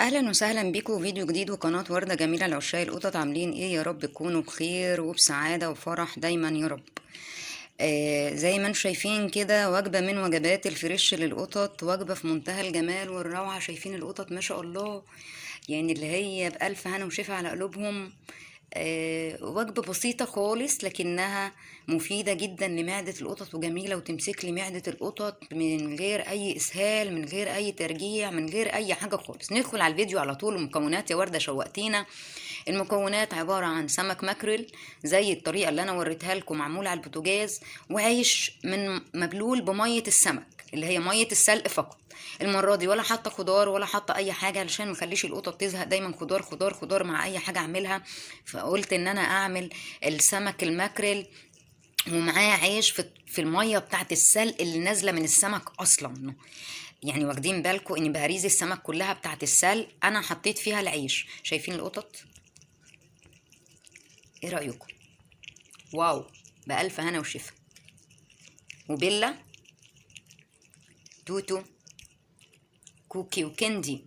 اهلا وسهلا بيكم فيديو جديد وقناة وردة جميلة لعشاق القطط. عاملين ايه؟ يا رب تكونوا بخير وبسعادة وفرح دايما يا رب. زي ما انتم شايفين كده، وجبة من وجبات الفريش للقطط، وجبة في منتهى الجمال والروعة. شايفين القطط ما شاء الله، يعني اللي هي بألف هنا وشفا على قلوبهم. وجبة بسيطة خالص لكنها مفيدة جدا لمعدة القطط، وجميلة وتمسك لي معدة القطط من غير أي إسهال، من غير أي ترجيع، من غير أي حاجة خالص. ندخل على الفيديو على طول. المكونات يا وردة شوقتينا. المكونات عبارة عن سمك ماكريل زي الطريقة اللي أنا وريتها لكم، معمول على البوتاجاز، وعيش من مبلول بمية السمك اللي هي مية السلق فقط. المرة دي ولا حاطة خضار ولا حاطة أي حاجة، علشان مخليش القطط تزهق دايما خضار خضار خضار مع أي حاجة أعملها. فقلت إن أنا أعمل السمك الماكريل ومعاه عيش في المية بتاعت السلق اللي نازلة من السمك أصلا. يعني واخدين بالكم إن بهاريز السمك كلها بتاعت السلق أنا حطيت فيها العيش. شايفين القطط؟ إيه رأيكم؟ واو، بألف هنا وشفا. وبيلا، توتو، كوكي وكندي،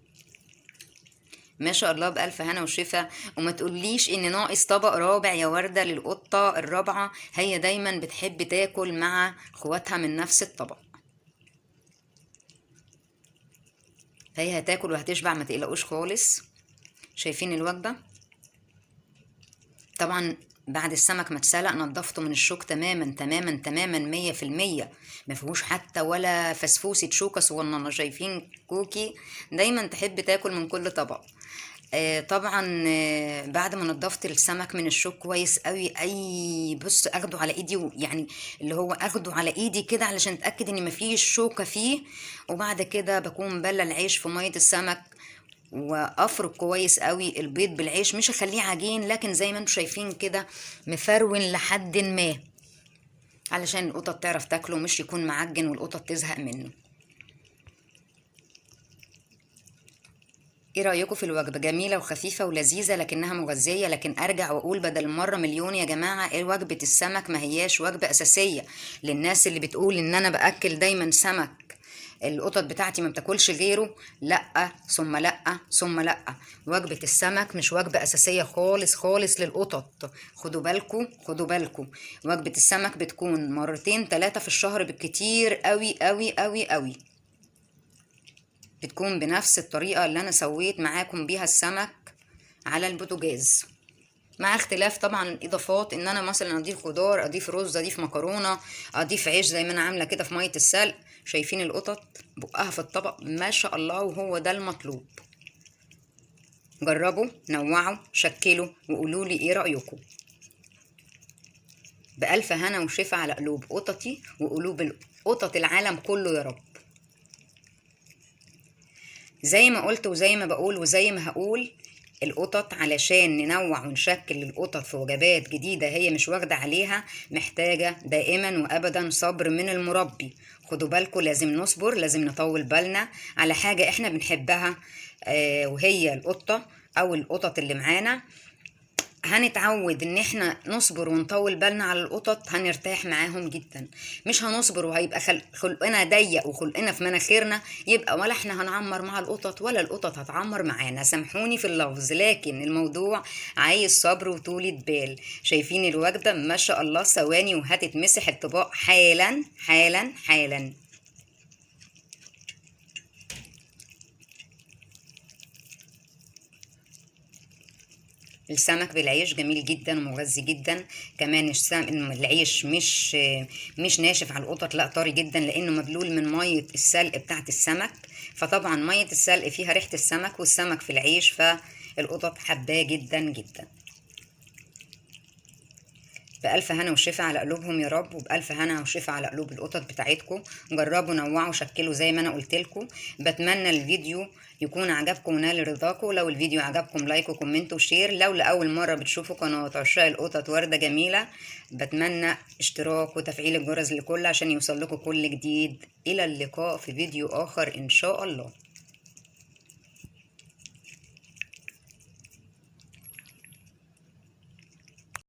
ما شاء الله بألف هنا وشفا. وما تقوليش ان ناقص طبق رابع يا وردة للقطة الرابعة، هي دايما بتحب تاكل مع اخواتها من نفس الطبق، فهي هتاكل وهتشبع، ما تقلقوش خالص. شايفين الوجبة؟ طبعا بعد السمك ما اتسلق نضفته من الشوك تماما تماما تماما 100%، ما فيهوش حتى ولا فسفوسة شوكة صغننة. شايفين كوكي دايما تحب تاكل من كل طبق. طبعا بعد ما نضفت السمك من الشوك كويس قوي، بص اخده على ايدي، يعني اللي هو اخده على ايدي كده علشان اتاكد ان مفيش شوكة فيه. وبعد كده بكون بلى العيش في مية السمك، وافرك كويس قوي البيض بالعيش، مش اخليه عجين، لكن زي ما انتم شايفين كده مفرون لحد ما، علشان القطط تعرف تاكله، مش يكون معجن والقطط تزهق منه. ايه رأيكم في الوجبة؟ جميلة وخفيفة ولذيذة لكنها مغذية. لكن ارجع واقول بدل مرة مليون يا جماعة، ايه وجبة السمك ما هياش وجبة اساسية للناس اللي بتقول ان انا باكل دايما سمك، القطط بتاعتي ما بتاكلش غيره. لا ثم لا ثم لا، وجبة السمك مش وجبة اساسية خالص خالص للقطط. خدوا بالكم خدوا بالكم، وجبة السمك بتكون مرتين ثلاثة في الشهر بالكتير قوي قوي قوي قوي. بتكون بنفس الطريقة اللي أنا سويت معاكم بيها السمك على البوتاجاز، مع اختلاف طبعا الإضافات، إن أنا مثلا أضيف خضار، أضيف رز، أضيف مكرونة، أضيف عيش زي ما أنا عاملة كده في مية السلق. شايفين القطط بقها في الطبق ما شاء الله، وهو ده المطلوب. جربوا، نوعوا، شكلوا، وقولوا لي إيه رأيكم. بألف هنا وشفا على قلوب قطتي وقلوب القطط العالم كله يا رب. زي ما قلت وزي ما بقول وزي ما هقول، القطط علشان ننوع ونشكل القطط في وجبات جديدة هي مش واخدة عليها، محتاجة دائما وأبدا صبر من المربي. خدوا بالكم، لازم نصبر، لازم نطول بالنا على حاجة احنا بنحبها. وهي القطة أو القطط اللي معانا. هنتعود ان احنا نصبر ونطول بالنا على القطط، هنرتاح معاهم جدا. مش هنصبر وهيبقى خلقنا ضيق وخلقنا في مناخيرنا، يبقى ولا احنا هنعمر مع القطط ولا القطط هتعمر معانا. سامحوني في اللفظ، لكن الموضوع عايز صبر وطولة بال. شايفين الوجبة ما شاء الله، ثواني وهتتمسح الطباق حالا حالا حالا. السمك بالعيش جميل جدا ومغذي جدا. كمان العيش مش ناشف على القطط، لا طري جدا، لانه مبلول من ميه السلق بتاعت السمك. فطبعا ميه السلق فيها ريحه السمك، والسمك في العيش، فالقطط حباه جدا جدا. بألف هنا وشفا على قلوبهم يا رب، وبألف هنا وشفا على قلوب القطط بتاعتكم. جربوا، نوعوا، شكلوا زي ما انا قلت لكم. بتمنى الفيديو يكون عجبكم ونال رضاكم. لو الفيديو عجبكم لايك وكومنت وشير. لو لأول مرة بتشوفوا قناة عشاق القطط وردة جميلة، بتمنى اشتراك وتفعيل الجرس لكل عشان يوصل لكم كل جديد. إلى اللقاء في فيديو آخر إن شاء الله.